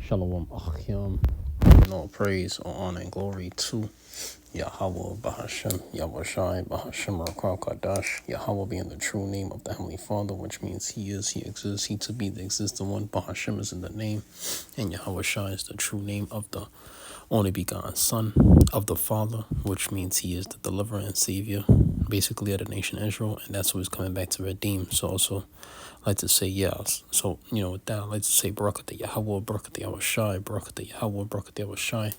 Shalom Achim. No praise or honor and glory to Yahweh Bahashem, Yahweh Shai, Bahashem Rakal Kadash, Yahweh being the true name of the Heavenly Father, which means He is, He exists, He to be the existing one. Bahashem is in the name, and Yahweh Shai is the true name of the only begotten Son of the Father, which means He is the deliverer and savior, basically of the nation Israel, and that's what He's coming back to redeem. So also I like to say yes. So, with that, I like to say Barakatah Yahweh, Barakatah Yahweh Shai, Barakatah Yahweh, Barakatah Yahweh Shai.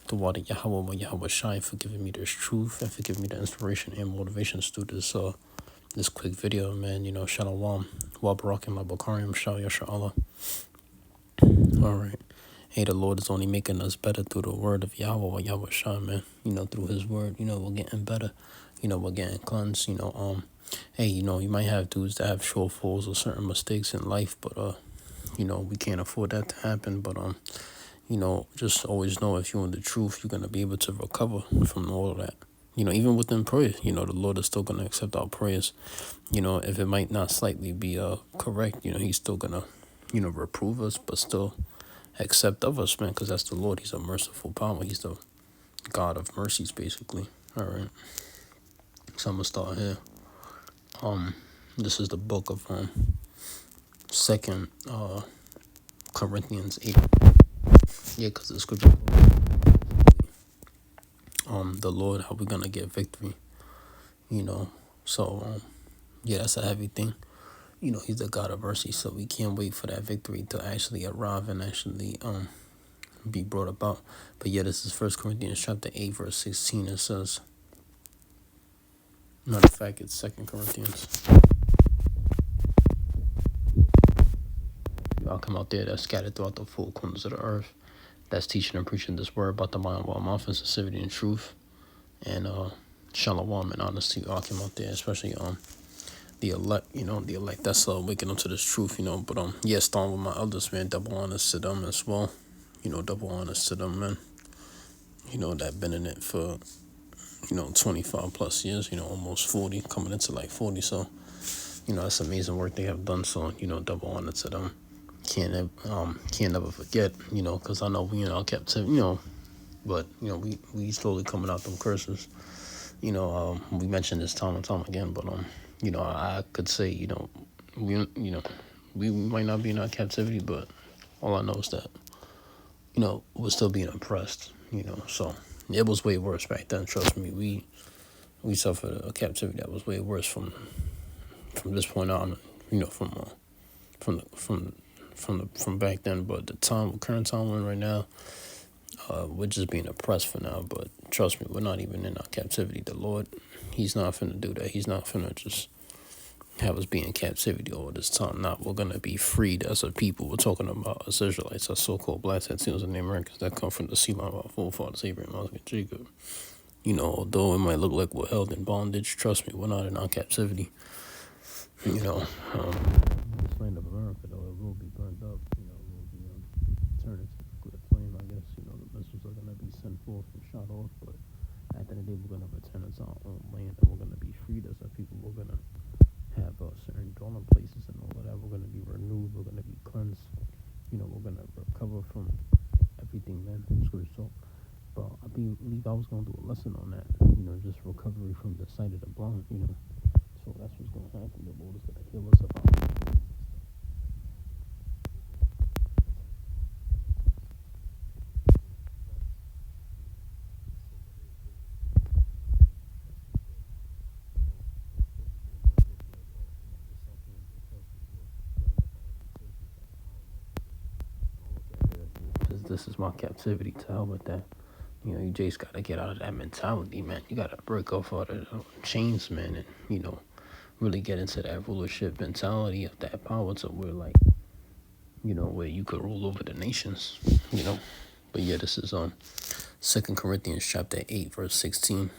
The water Yahweh, Yahweh Shai, for giving me this truth and for giving me the inspiration and motivation to do this quick video, man. Shalom, wa barakim la bakarim, shal yasha. All right. Hey, the Lord is only making us better through the word of Yahweh, Yahweh Shai, man. Through His word, we're getting better. We're getting cleansed. Hey, you might have dudes that have shortfalls or certain mistakes in life, but we can't afford that to happen. But just always know if you're in the truth, you're gonna be able to recover from all of that. Even within prayer, the Lord is still gonna accept our prayers. If it might not slightly be correct, He's still gonna, reprove us, but still accept of us, man, because that's the Lord. He's a merciful power. He's the God of mercies, basically. All right. So I'm gonna start here. This is the book of Second Corinthians 8. Yeah, because the scripture, the Lord, how we gonna get victory. So yeah, that's a heavy thing. He's the God of mercy, so we can't wait for that victory to actually arrive and actually be brought about. But yeah, this is First Corinthians chapter 8, verse 16. It says, matter of fact, it's Second Corinthians. Y'all come out there that's scattered throughout the four corners of the earth, that's teaching and preaching this word about the mind, while mouth and sincerity and truth, and shalom and honesty. Y'all come out there, especially the elect, the elect that's waking up to this truth, but yeah, starting with my elders, man, double honors to them as well. Double honors to them, man. That been in it for 25 plus years, almost 40, coming into like 40. So that's amazing work they have done. So double honor to them. Can't never forget, because I know we in our captivity, but we slowly coming out them curses. We mentioned this time and time again, but I could say, we might not be in our captivity, but all I know is that we're still being oppressed. So it was way worse back then. Trust me, we suffered a captivity that was way worse from this point on. From back then. But the current time we're in right now, we're just being oppressed for now. But trust me, we're not even in our captivity. The Lord, He's not finna do that. He's not finna just have us be in captivity all this time. Now we're gonna be freed as a people. We're talking about us Israelites, us so-called Black Latinos and the Americans that come from the seed line of our forefathers Abraham, Isaac, and Jacob. Although it might look like we're held in bondage, trust me, we're not in our captivity. This land of America, though, it will be burned up. It will be turned into a flame. I guess the missiles are gonna be sent forth and shot off, but at the end of the day, we're gonna return to our own land, and we're gonna be freed as a people. We're gonna have certain dwelling places and all of that. We're gonna be renewed. We're gonna be cleansed. We're gonna recover from everything, man. So, but I believe I was gonna do a lesson on that. Just recovery from the sight of the blind. So that's what's gonna happen. The Lord is gonna heal us about it. This is my captivity. To hell with that. You just gotta get out of that mentality, man. You gotta break off all the chains, man, and really get into that rulership mentality of that power to where, like, where you could rule over the nations. But yeah, this is 2 Corinthians chapter 8, verse 16.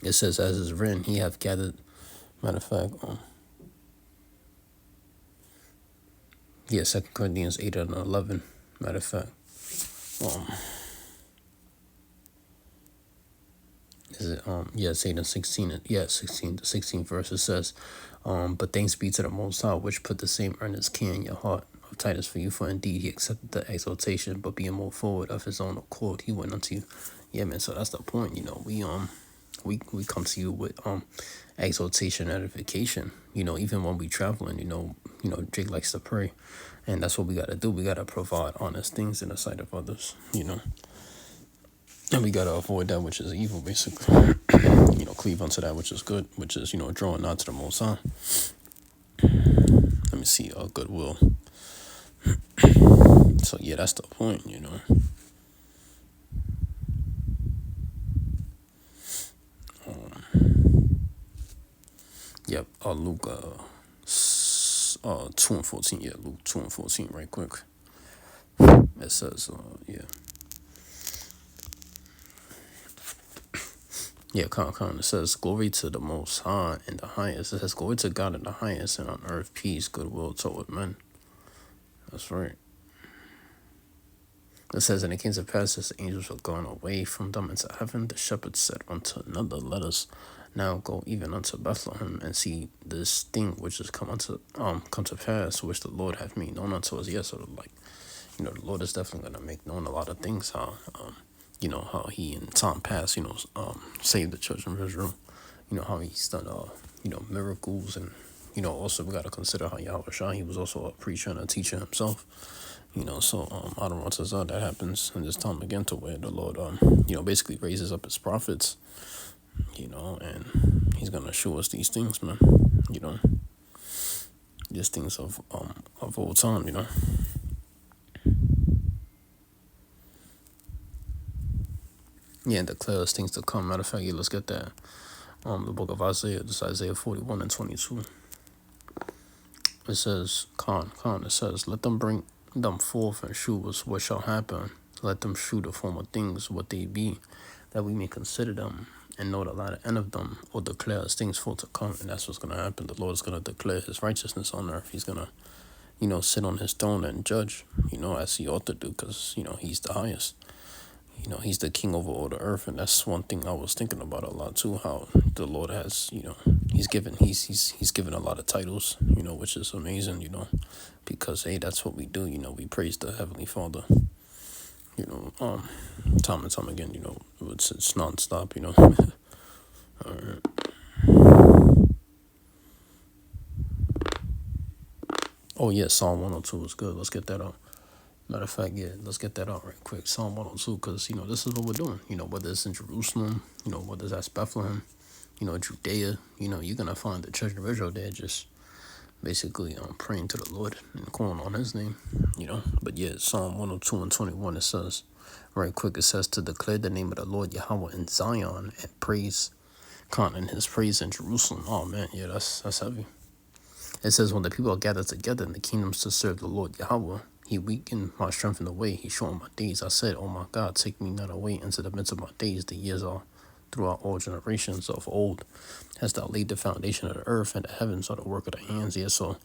It says, as is written, He hath gathered. Matter of fact, 2 Corinthians 8 and 11. Matter of fact, is it it's 8 and 16. Yeah, 16. The 16th verse, it says, but thanks be to the Most High, which put the same earnest care in your heart of Titus for you, for indeed he accepted the exaltation, but being moved forward of his own accord, he went unto you. Yeah, man. So that's the point. We come to you with exaltation, edification. Even when we traveling, Jake likes to pray, and that's what we gotta do. We gotta provide honest things in the sight of others. And we gotta avoid that which is evil, basically. Cleave unto that which is good, which is drawing nigh to the Most High. Let me see, goodwill. So yeah, that's the point. Yep. Luke 2:14. Yeah, Luke 2:14. Right quick. It says, yeah. Yeah, it says, glory to the Most High in the highest. It says, glory to God in the highest, and on earth peace, goodwill toward men. That's right. It says, and it came to pass as the angels were gone away from them into heaven, the shepherds said unto another, let us now go even unto Bethlehem and see this thing which is come to pass, which the Lord hath made known unto us. Yeah, so the Lord is definitely gonna make known a lot of things. How he in time past, saved the children of Israel. How he's done, miracles, and also we got to consider how Yahweh Shah, he was also a preacher and a teacher himself. So I don't want to say that happens in this time again, to where the Lord, basically raises up his prophets, and he's gonna show us these things, man. These things of old time, Yeah, and declares things to come. Matter of fact, yeah, let's get that. The book of Isaiah, this Isaiah 41 and 22. It says, it says, let them bring them forth and shew us what shall happen. Let them shew the former things, what they be, that we may consider them and know the latter end of them, or declare as things for to come. And that's what's going to happen. The Lord is going to declare his righteousness on earth. He's going to, sit on his throne and judge, as he ought to do, because, he's the highest. He's the king over all the earth, and that's one thing I was thinking about a lot too. How the Lord has, he's given a lot of titles, which is amazing, because hey, that's what we do. We praise the Heavenly Father, time and time again. It's nonstop, All right. Oh yeah, Psalm 102 is good. Let's get that out. Matter of fact, yeah, let's get that out right quick. Psalm 102, because, this is what we're doing. Whether it's in Jerusalem, whether it's at Bethlehem, Judea, you're going to find the children of Israel there just basically praying to the Lord and calling on his name, But yeah, Psalm 102 and 21, it says, right quick, it says, to declare the name of the Lord Yahweh in Zion and praise, and his praise in Jerusalem. Oh, man, yeah, that's heavy. It says, when the people are gathered together in the kingdoms to serve the Lord Yahweh, he weakened my strength in the way. He shortened my days. I said, oh my God, take me not away into the midst of my days. The years are throughout all generations. Of old hast thou laid the foundation of the earth, and the heavens are the work of the hands. Yeah, so,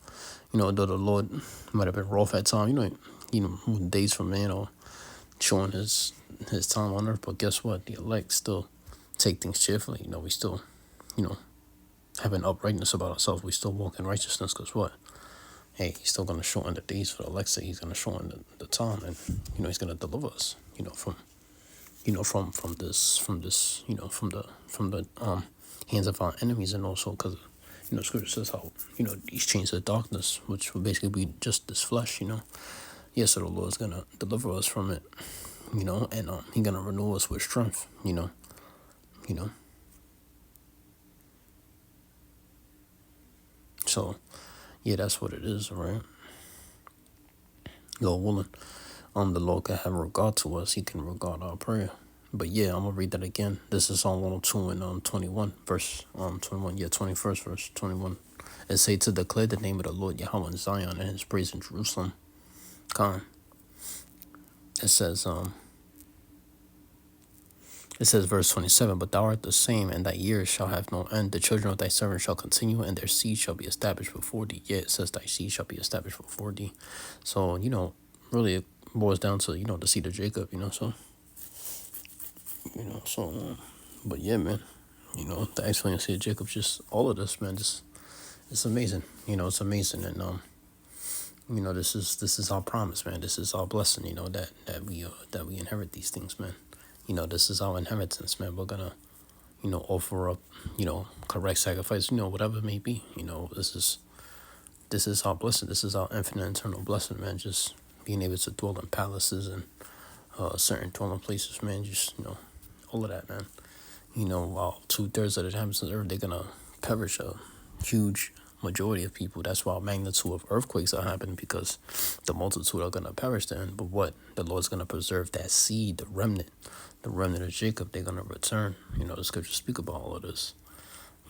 though the Lord might have been rough at time, days from man or showing his time on earth. But guess what? The elect still take things cheerfully. We still, have an uprightness about ourselves. We still walk in righteousness, because what? Hey, he's still going to shorten the days for Alexa. He's going to shorten the time, and he's going to deliver us, from the hands of our enemies, and also because Scripture says how these chains of darkness, which will basically be just this flesh, Yes, so the Lord's going to deliver us from it, and he's going to renew us with strength, So yeah, that's what it is, right? Lord willing, the Lord can have regard to us. He can regard our prayer. But yeah, I'm gonna read that again. This is Psalm 102 and 21, verse 21. Yeah, 21st verse 21. It say, to declare the name of the Lord Yahweh in Zion and his praise in Jerusalem. It says verse 27, but thou art the same, and thy years shall have no end. The children of thy servant shall continue, and their seed shall be established before thee. Yeah, it says thy seed shall be established before thee. So, really it boils down to, the seed of Jacob, but yeah, man, the excellency of Jacob, just all of this, man, just, it's amazing. It's amazing. And, You know, this is our promise, man. This is our blessing. You know that we inherit these things, man. You know, this is our inheritance, man. We're gonna, you know, offer up, you know, correct sacrifice. You know, whatever it may be. You know, this is our blessing. This is our infinite eternal blessing, man. Just being able to dwell in palaces and certain dwelling places, man. Just, you know, all of that, man. You know, while 2/3 of the inhabitants of the earth, they're gonna perish. A huge majority of people. That's why magnitude of earthquakes are happening, because the multitude are gonna perish then. But what? The Lord's gonna preserve that seed, the remnant of Jacob. They're gonna return. You know, the scriptures speak about all of this.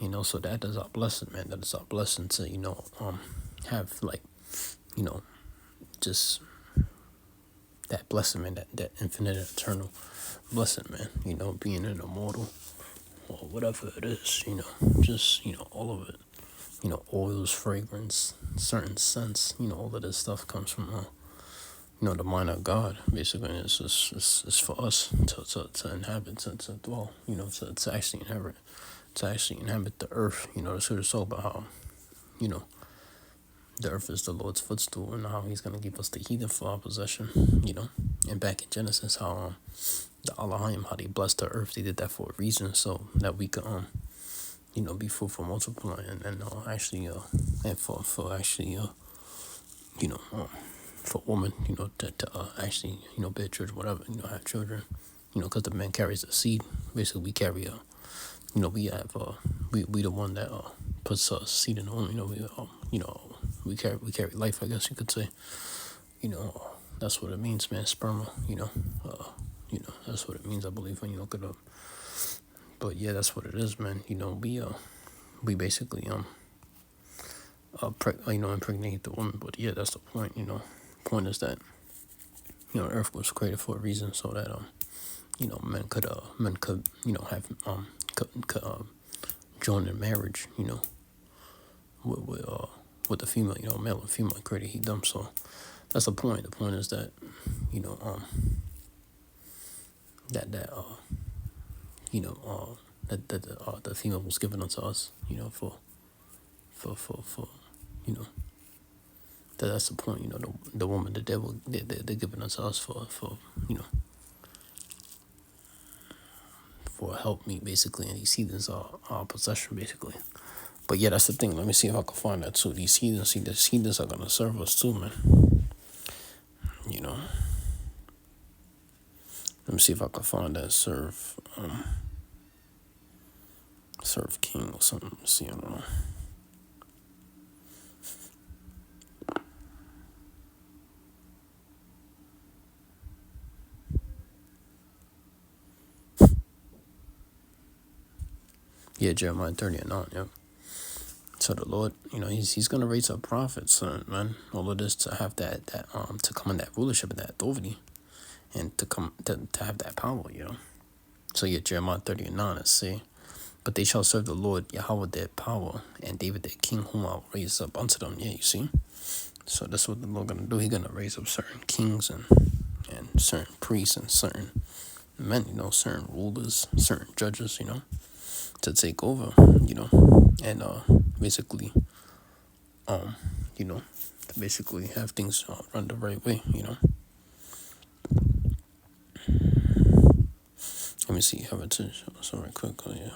You know, so that is our blessing, man. That is our blessing to, you know, have, like, you know, just that blessing, man, that infinite eternal blessing, man. You know, being an immortal or whatever it is, you know, just, you know, all of it. You know, oils, fragrance, certain scents, you know, all of this stuff comes from, you know, the mind of God. Basically, it's for us to inhabit, to dwell, you know, to actually inhabit the earth. You know, the scripture talk about how, you know, the earth is the Lord's footstool, and how He's gonna give us the heathen for our possession. You know, and back in Genesis, how the Elohim, how they blessed the earth, they did that for a reason, so that we could you know, be fruitful, multiply, and actually and for actually you know, for women, you know, to actually, you know, bear children, whatever, you know, have children, you know, because the man carries the seed. Basically, we carry you know, we have we the one that puts seed in the womb. You know, you know, we carry life, I guess you could say. You know, that's what it means, man. Sperma, you know, that's what it means, I believe, when you look it up. But yeah, that's what it is, man. You know, we basically you know, impregnate the woman. But yeah, that's the point. You know, point is that, you know, Earth was created for a reason, so that you know, men could you know, have could join in marriage, you know, with the female, you know, male and female created he them. So that's the point. The point is that, you know, that you know, that the female was given unto us, you know, for you know, that's the point. You know, the woman, the devil, they're giving unto us for you know, for help me, basically, and these heathens are our possession, basically. But yeah, that's the thing. Let me see if I can find that too. These heathens are gonna serve us too, man. You know, let me see if I can find that serve king or something. Let's see, I don't know. Yeah, Jeremiah 30:9. Yep. So the Lord, you know, he's gonna raise up prophets, man. All of this to have that to come in that rulership and that authority, and to come to have that power, you know. So yeah, Jeremiah 30:9, let's see. But they shall serve the Lord Yahweh their power, and David their king, whom I will raise up unto them. Yeah, you see. So that's what the Lord gonna do. He's gonna raise up certain kings and certain priests and certain men, you know, certain rulers, certain judges, you know, to take over, you know, and basically, you know, to basically have things run the right way, you know. Let me see, have it so right quick, yeah.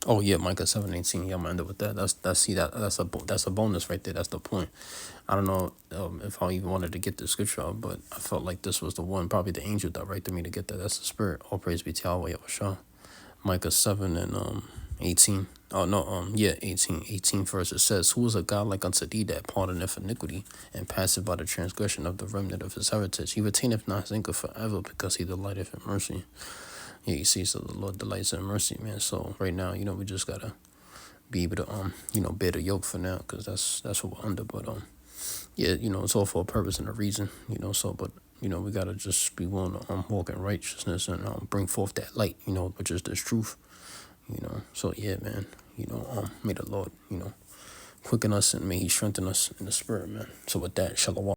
Oh yeah, Micah 7:18. Yeah, I'm gonna end up with that. That's a bonus right there. That's the point. I don't know if I even wanted to get the scripture out, but I felt like this was the one. Probably the angel directed me to get that. That's the spirit. All praise be to Yahweh Yahushua. Micah 7 and 18. Oh no, yeah, 18 verse. It says, "Who is a God like unto thee, that pardoneth iniquity, and passeth by the transgression of the remnant of his heritage? He retaineth not his anger forever, because he delighteth in mercy." Yeah, you see, so the Lord delights in mercy, man. So right now, you know, we just gotta be able to you know, bear the yoke for now, because that's what we're under. But yeah, you know, it's all for a purpose and a reason, you know. So, but you know, we gotta just be willing to walk in righteousness and bring forth that light, you know, which is this truth, you know. So yeah, man, you know, may the Lord, you know, quicken us, and may He strengthen us in the spirit, man. So with that, shalom.